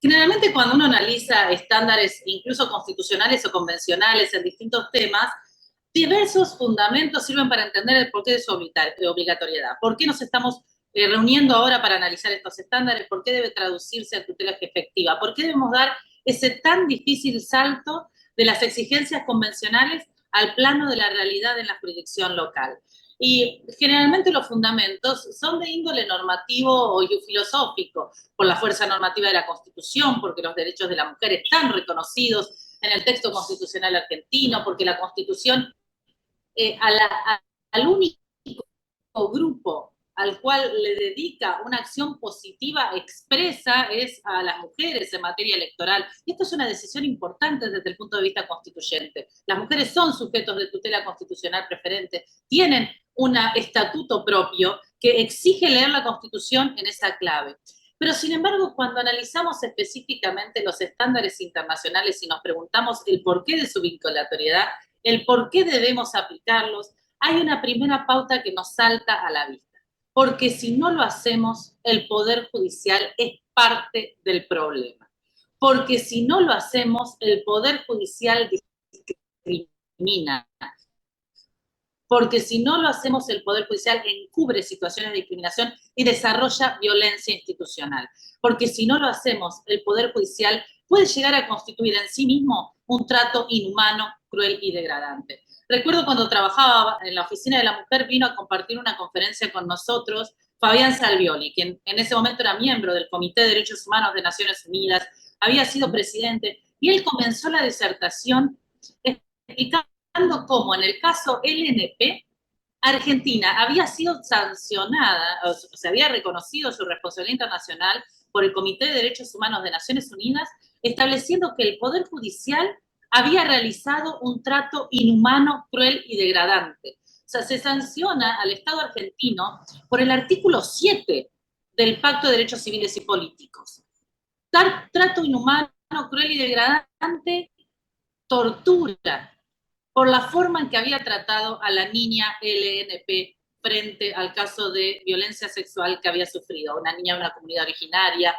Generalmente cuando uno analiza estándares, incluso constitucionales o convencionales en distintos temas, diversos fundamentos sirven para entender el porqué de su obligatoriedad. ¿Por qué nos estamos reuniendo ahora para analizar estos estándares? ¿Por qué debe traducirse a tutela efectiva? ¿Por qué debemos dar ese tan difícil salto de las exigencias convencionales al plano de la realidad en la jurisdicción local? Y generalmente los fundamentos son de índole normativo o filosófico, por la fuerza normativa de la Constitución, porque los derechos de la mujer están reconocidos en el texto constitucional argentino, porque la Constitución al único grupo al cual le dedica una acción positiva expresa es a las mujeres en materia electoral. Y esto es una decisión importante desde el punto de vista constituyente. Las mujeres son sujetos de tutela constitucional preferente, tienen un estatuto propio que exige leer la Constitución en esa clave. Pero sin embargo, cuando analizamos específicamente los estándares internacionales y nos preguntamos el porqué de su vinculatoriedad, el por qué debemos aplicarlos, hay una primera pauta que nos salta a la vista. Porque si no lo hacemos, el Poder Judicial es parte del problema. Porque si no lo hacemos, el Poder Judicial discrimina. Porque si no lo hacemos, el Poder Judicial encubre situaciones de discriminación y desarrolla violencia institucional. Porque si no lo hacemos, el Poder Judicial puede llegar a constituir en sí mismo un trato inhumano, cruel y degradante. Recuerdo cuando trabajaba en la Oficina de la Mujer, vino a compartir una conferencia con nosotros Fabián Salvioli, quien en ese momento era miembro del Comité de Derechos Humanos de Naciones Unidas, había sido presidente, y él comenzó la disertación explicando cómo en el caso LNP, Argentina había sido sancionada, o se había reconocido su responsabilidad internacional por el Comité de Derechos Humanos de Naciones Unidas, estableciendo que el Poder Judicial había realizado un trato inhumano, cruel y degradante. O sea, se sanciona al Estado argentino por el artículo 7 del Pacto de Derechos Civiles y Políticos. Trato inhumano, cruel y degradante, tortura, por la forma en que había tratado a la niña LNP frente al caso de violencia sexual que había sufrido, una niña de una comunidad originaria,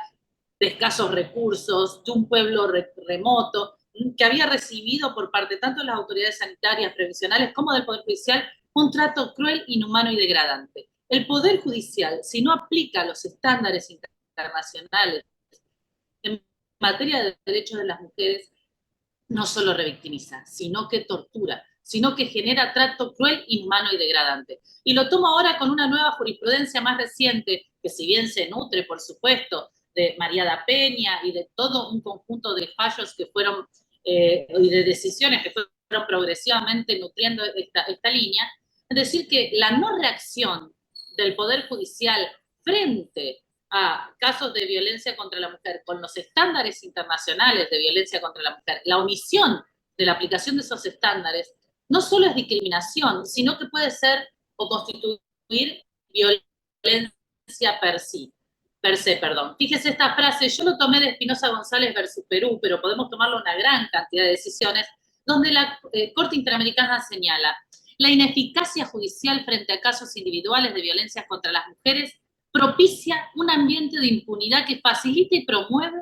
de escasos recursos, de un pueblo remoto, que había recibido por parte tanto de las autoridades sanitarias, previsionales, como del Poder Judicial, un trato cruel, inhumano y degradante. El Poder Judicial, si no aplica los estándares internacionales en materia de derechos de las mujeres, no solo revictimiza, sino que tortura, sino que genera trato cruel, inhumano y degradante. Y lo tomo ahora con una nueva jurisprudencia más reciente, que si bien se nutre, por supuesto, de María da Peña y de todo un conjunto de fallos que fueron, y de decisiones que fueron progresivamente nutriendo esta línea, es decir, que la no reacción del Poder Judicial frente a casos de violencia contra la mujer con los estándares internacionales de violencia contra la mujer, la omisión de la aplicación de esos estándares, no solo es discriminación, sino que puede ser o constituir violencia per se, perdón. Fíjese esta frase, yo lo tomé de Espinosa González versus Perú, pero podemos tomarlo una gran cantidad de decisiones, donde la Corte Interamericana señala la ineficacia judicial frente a casos individuales de violencia contra las mujeres propicia un ambiente de impunidad que facilita y promueve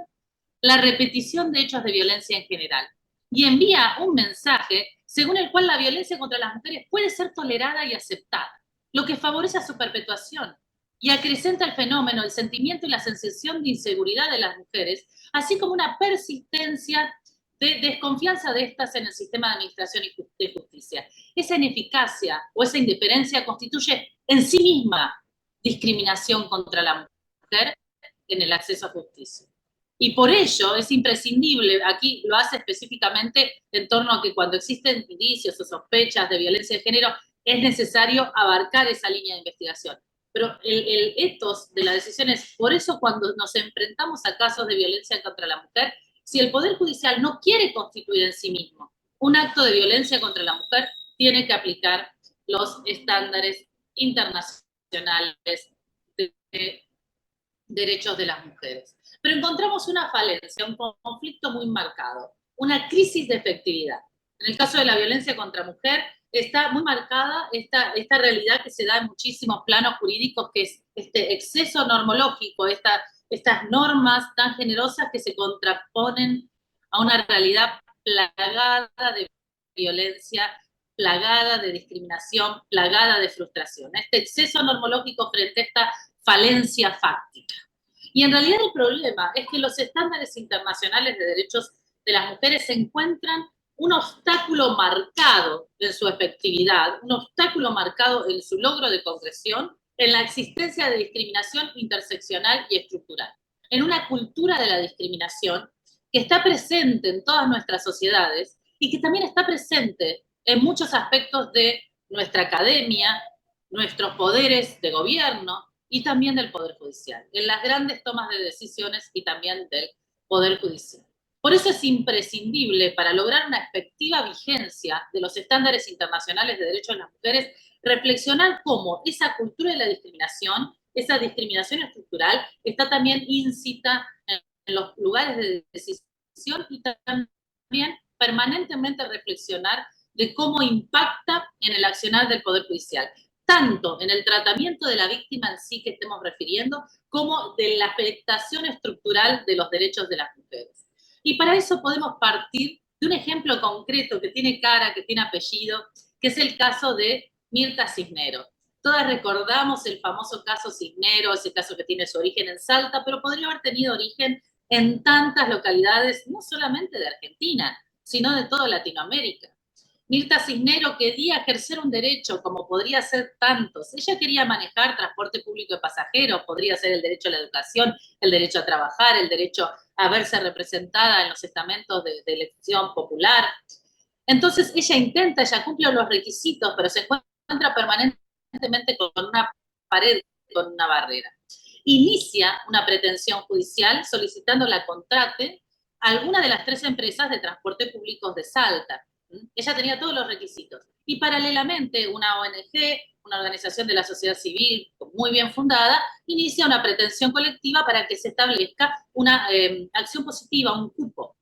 la repetición de hechos de violencia en general y envía un mensaje según el cual la violencia contra las mujeres puede ser tolerada y aceptada, lo que favorece a su perpetuación y acrecenta el fenómeno, el sentimiento y la sensación de inseguridad de las mujeres, así como una persistencia de desconfianza de estas en el sistema de administración y de justicia. Esa ineficacia o esa indiferencia constituye en sí misma discriminación contra la mujer en el acceso a justicia. Y por ello es imprescindible, aquí lo hace específicamente en torno a que cuando existen indicios o sospechas de violencia de género, es necesario abarcar esa línea de investigación. Pero el ethos de la decisión es, por eso cuando nos enfrentamos a casos de violencia contra la mujer, si el Poder Judicial no quiere constituir en sí mismo un acto de violencia contra la mujer, tiene que aplicar los estándares internacionales de derechos de las mujeres. Pero encontramos una falencia, un conflicto muy marcado, una crisis de efectividad. En el caso de la violencia contra mujer, está muy marcada esta realidad que se da en muchísimos planos jurídicos, que es este exceso normológico, esta estas normas tan generosas que se contraponen a una realidad plagada de violencia, plagada de discriminación, plagada de frustración. Este exceso normológico frente a esta falencia fáctica. Y en realidad el problema es que los estándares internacionales de derechos de las mujeres se encuentran un obstáculo marcado en su efectividad, un obstáculo marcado en su logro de concreción, en la existencia de discriminación interseccional y estructural, en una cultura de la discriminación que está presente en todas nuestras sociedades y que también está presente en muchos aspectos de nuestra academia, nuestros poderes de gobierno y también del Poder Judicial, en las grandes tomas de decisiones y también del Poder Judicial. Por eso es imprescindible, para lograr una efectiva vigencia de los estándares internacionales de derechos de las mujeres, reflexionar cómo esa cultura de la discriminación, esa discriminación estructural, está también incita en los lugares de decisión y también permanentemente reflexionar de cómo impacta en el accionar del Poder Judicial, tanto en el tratamiento de la víctima en sí que estemos refiriendo, como de la afectación estructural de los derechos de las mujeres. Y para eso podemos partir de un ejemplo concreto que tiene cara, que tiene apellido, que es el caso de Mirta Cisneros. Todas recordamos el famoso caso Cisneros, ese caso que tiene su origen en Salta, pero podría haber tenido origen en tantas localidades, no solamente de Argentina, sino de toda Latinoamérica. Mirta Cisneros quería ejercer un derecho, como podría ser tantos. Ella quería manejar transporte público de pasajeros, podría ser el derecho a la educación, el derecho a trabajar, el derecho a verse representada en los estamentos de elección popular. Entonces ella cumple los requisitos, pero se encuentra permanentemente con una pared, con una barrera. Inicia una pretensión judicial solicitando la contrate a alguna de las 3 empresas de transporte público de Salta. Ella tenía todos los requisitos. Y paralelamente una ONG, una organización de la sociedad civil muy bien fundada, inicia una pretensión colectiva para que se establezca una acción positiva, un cupo.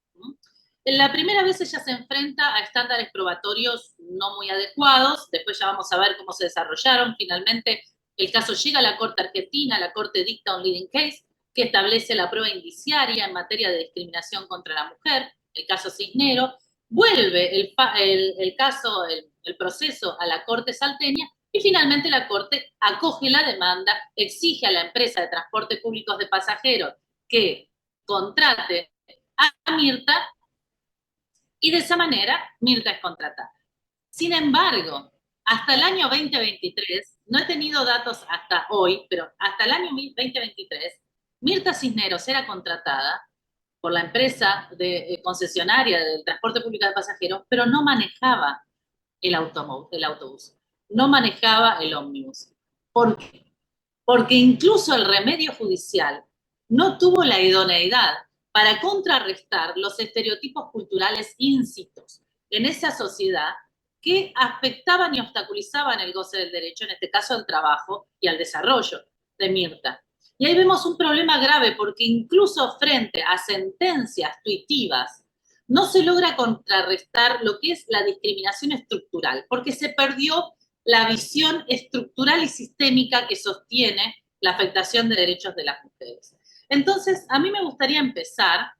La primera vez ella se enfrenta a estándares probatorios no muy adecuados, después ya vamos a ver cómo se desarrollaron. Finalmente el caso llega a la Corte Argentina, la Corte dicta un leading case que establece la prueba indiciaria en materia de discriminación contra la mujer, el caso Cisneros, vuelve el caso, el proceso a la Corte salteña y finalmente la Corte acoge la demanda, exige a la empresa de transporte públicos de pasajeros que contrate a Mirta y de esa manera Mirta es contratada. Sin embargo, hasta el año 2023, no he tenido datos hasta hoy, pero hasta el año 2023, Mirta Cisneros era contratada por la empresa concesionaria del transporte público de pasajeros, pero no manejaba el autobús, no manejaba el ómnibus. ¿Por qué? Porque incluso el remedio judicial no tuvo la idoneidad para contrarrestar los estereotipos culturales íncitos en esa sociedad que afectaban y obstaculizaban el goce del derecho, en este caso al trabajo y al desarrollo de Mirta. Y ahí vemos un problema grave porque incluso frente a sentencias tuitivas no se logra contrarrestar lo que es la discriminación estructural, porque se perdió la visión estructural y sistémica que sostiene la afectación de derechos de las mujeres. Entonces, a mí me gustaría empezar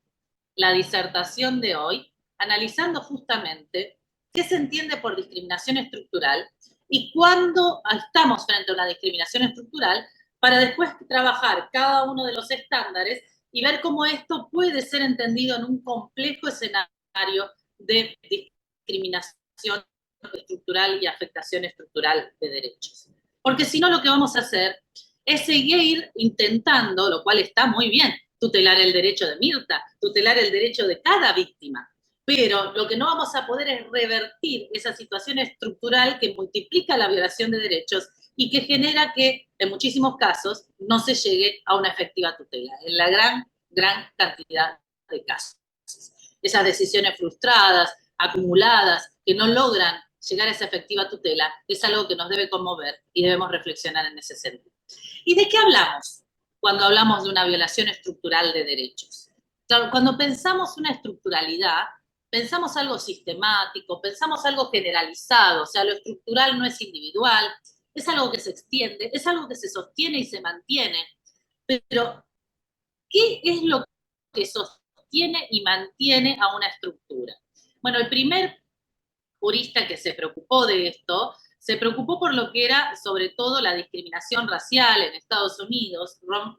la disertación de hoy analizando justamente qué se entiende por discriminación estructural y cuándo estamos frente a una discriminación estructural, para después trabajar cada uno de los estándares y ver cómo esto puede ser entendido en un complejo escenario de discriminación estructural y afectación estructural de derechos. Porque si no, lo que vamos a hacer es seguir intentando, lo cual está muy bien, tutelar el derecho de Mirta, tutelar el derecho de cada víctima. Pero lo que no vamos a poder es revertir esa situación estructural que multiplica la violación de derechos y que genera que, en muchísimos casos, no se llegue a una efectiva tutela, en la gran cantidad de casos. Esas decisiones frustradas, acumuladas, que no logran llegar a esa efectiva tutela, es algo que nos debe conmover y debemos reflexionar en ese sentido. ¿Y de qué hablamos cuando hablamos de una violación estructural de derechos? Claro, cuando pensamos una estructuralidad, pensamos algo sistemático, pensamos algo generalizado, o sea, lo estructural no es individual, es algo que se extiende, es algo que se sostiene y se mantiene, pero ¿Qué es lo que sostiene y mantiene a una estructura? Bueno, el primer jurista que se preocupó de esto, se preocupó por lo que era sobre todo la discriminación racial en Estados Unidos, Lon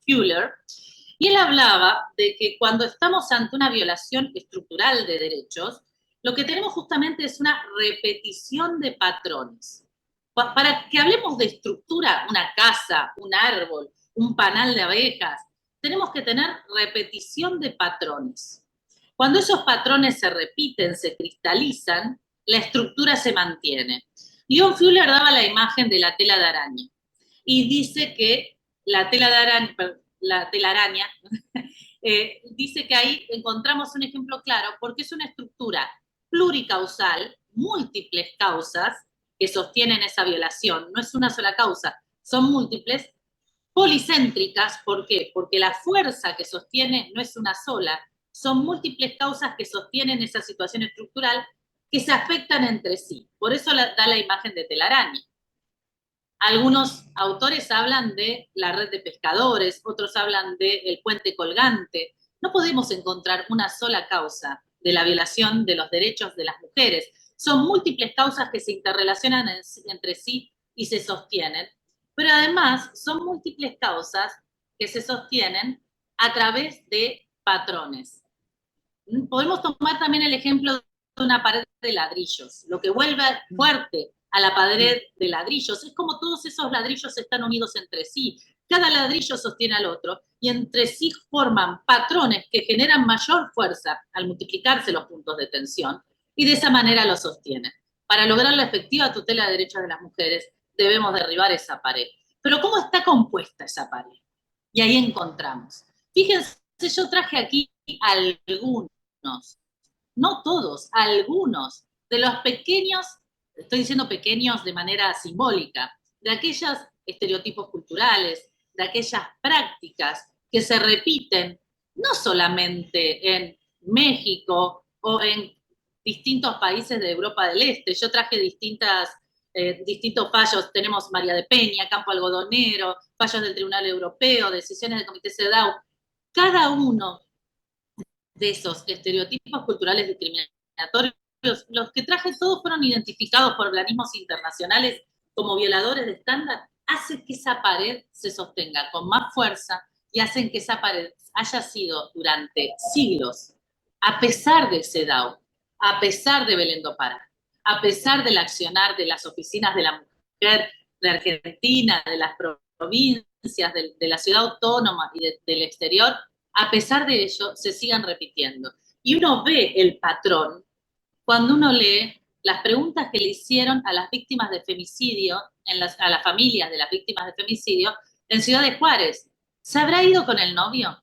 Fuller, y él hablaba de que cuando estamos ante una violación estructural de derechos, lo que tenemos justamente es una repetición de patrones. Para que hablemos de estructura, una casa, un árbol, un panal de abejas, tenemos que tener repetición de patrones. Cuando esos patrones se repiten, se cristalizan, la estructura se mantiene. Leon Fuller daba la imagen de la tela de araña y dice que la telaraña dice que ahí encontramos un ejemplo claro porque es una estructura pluricausal, múltiples causas que sostienen esa violación, no es una sola causa, son múltiples, policéntricas, ¿por qué? Porque la fuerza que sostiene no es una sola, son múltiples causas que sostienen esa situación estructural que se afectan entre sí. Por eso da la imagen de telaraña. Algunos autores hablan de la red de pescadores, otros hablan del puente colgante. No podemos encontrar una sola causa de la violación de los derechos de las mujeres. Son múltiples causas que se interrelacionan entre sí y se sostienen, pero además son múltiples causas que se sostienen a través de patrones. Podemos tomar también el ejemplo de una pared de ladrillos. Lo que vuelve fuerte a la pared de ladrillos es como todos esos ladrillos están unidos entre sí. Cada ladrillo sostiene al otro y entre sí forman patrones que generan mayor fuerza al multiplicarse los puntos de tensión y de esa manera lo sostienen. Para lograr la efectiva tutela de derechos de las mujeres debemos derribar esa pared. Pero ¿cómo está compuesta esa pared? Y ahí encontramos. Fíjense, yo traje aquí algunos, no todos, algunos de los pequeños, estoy diciendo pequeños de manera simbólica, de aquellos estereotipos culturales, de aquellas prácticas que se repiten no solamente en México o en distintos países de Europa del Este. Yo traje distintos fallos, tenemos María de Peña, Campo Algodonero, fallos del Tribunal Europeo, decisiones del Comité CEDAW. Cada uno de esos estereotipos culturales discriminatorios, los que traje todos fueron identificados por organismos internacionales como violadores de estándar, hacen que esa pared se sostenga con más fuerza y hacen que esa pared haya sido durante siglos, a pesar de CEDAW, a pesar de Belén do Pará, a pesar del accionar de las oficinas de la mujer de Argentina, de las provincias, de la ciudad autónoma y del exterior, a pesar de ello, se sigan repitiendo. Y uno ve el patrón cuando uno lee las preguntas que le hicieron a las víctimas de femicidio, a las familias de las víctimas de femicidio, en Ciudad de Juárez. ¿Se habrá ido con el novio?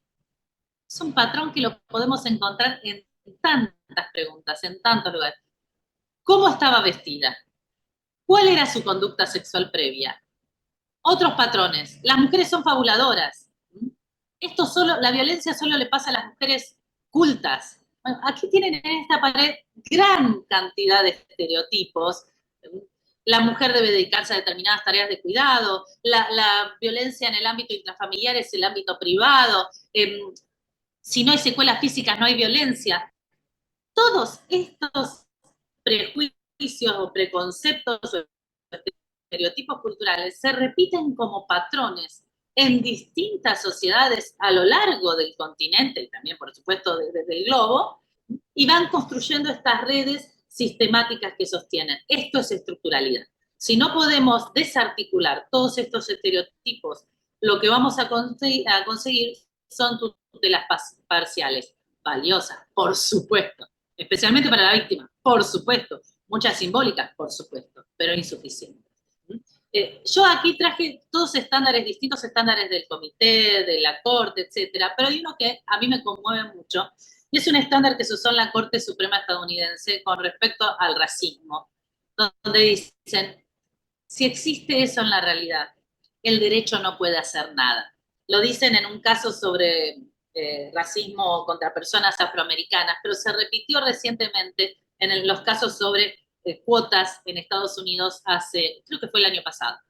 Es un patrón que lo podemos encontrar en tantas preguntas, en tantos lugares. ¿Cómo estaba vestida? ¿Cuál era su conducta sexual previa? Otros patrones. Las mujeres son fabuladoras. La violencia solo le pasa a las mujeres cultas. Bueno, aquí tienen en esta pared gran cantidad de estereotipos. La mujer debe dedicarse a determinadas tareas de cuidado, la violencia en el ámbito intrafamiliar es el ámbito privado, si no hay secuelas físicas no hay violencia. Todos estos prejuicios o preconceptos o estereotipos culturales se repiten como patrones en distintas sociedades a lo largo del continente y también, por supuesto, desde el globo, y van construyendo estas redes sistemáticas que sostienen. Esto es estructuralidad. Si no podemos desarticular todos estos estereotipos, lo que vamos a conseguir son tutelas parciales, valiosas, por supuesto, especialmente para la víctima, por supuesto, muchas simbólicas, por supuesto, pero insuficientes. Yo aquí traje todos estándares, distintos estándares del comité, de la corte, etcétera, pero hay uno que a mí me conmueve mucho, y es un estándar que se usó en la Corte Suprema estadounidense con respecto al racismo, donde dicen, si existe eso en la realidad, el derecho no puede hacer nada. Lo dicen en un caso sobre racismo contra personas afroamericanas, pero se repitió recientemente en los casos sobre cuotas en Estados Unidos creo que fue el año pasado.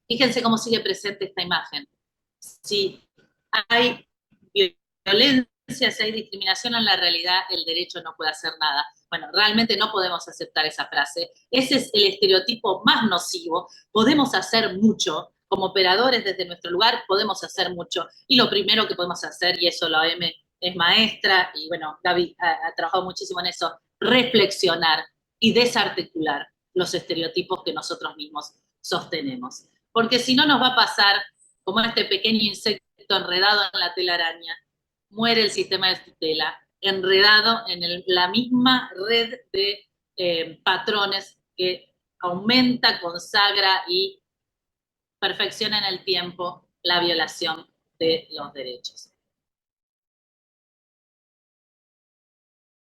Fíjense cómo sigue presente esta imagen. Si hay violencia, si hay discriminación en la realidad, el derecho no puede hacer nada. Bueno, realmente no podemos aceptar esa frase. Ese es el estereotipo más nocivo. Podemos hacer mucho. Como operadores desde nuestro lugar podemos hacer mucho. Y lo primero que podemos hacer, y eso la OM es maestra, y bueno, Gaby ha trabajado muchísimo en eso, reflexionar y desarticular los estereotipos que nosotros mismos sostenemos. Porque si no nos va a pasar como este pequeño insecto enredado en la telaraña, muere el sistema de tutela, enredado en la misma red de patrones que aumenta, consagra y perfecciona en el tiempo la violación de los derechos.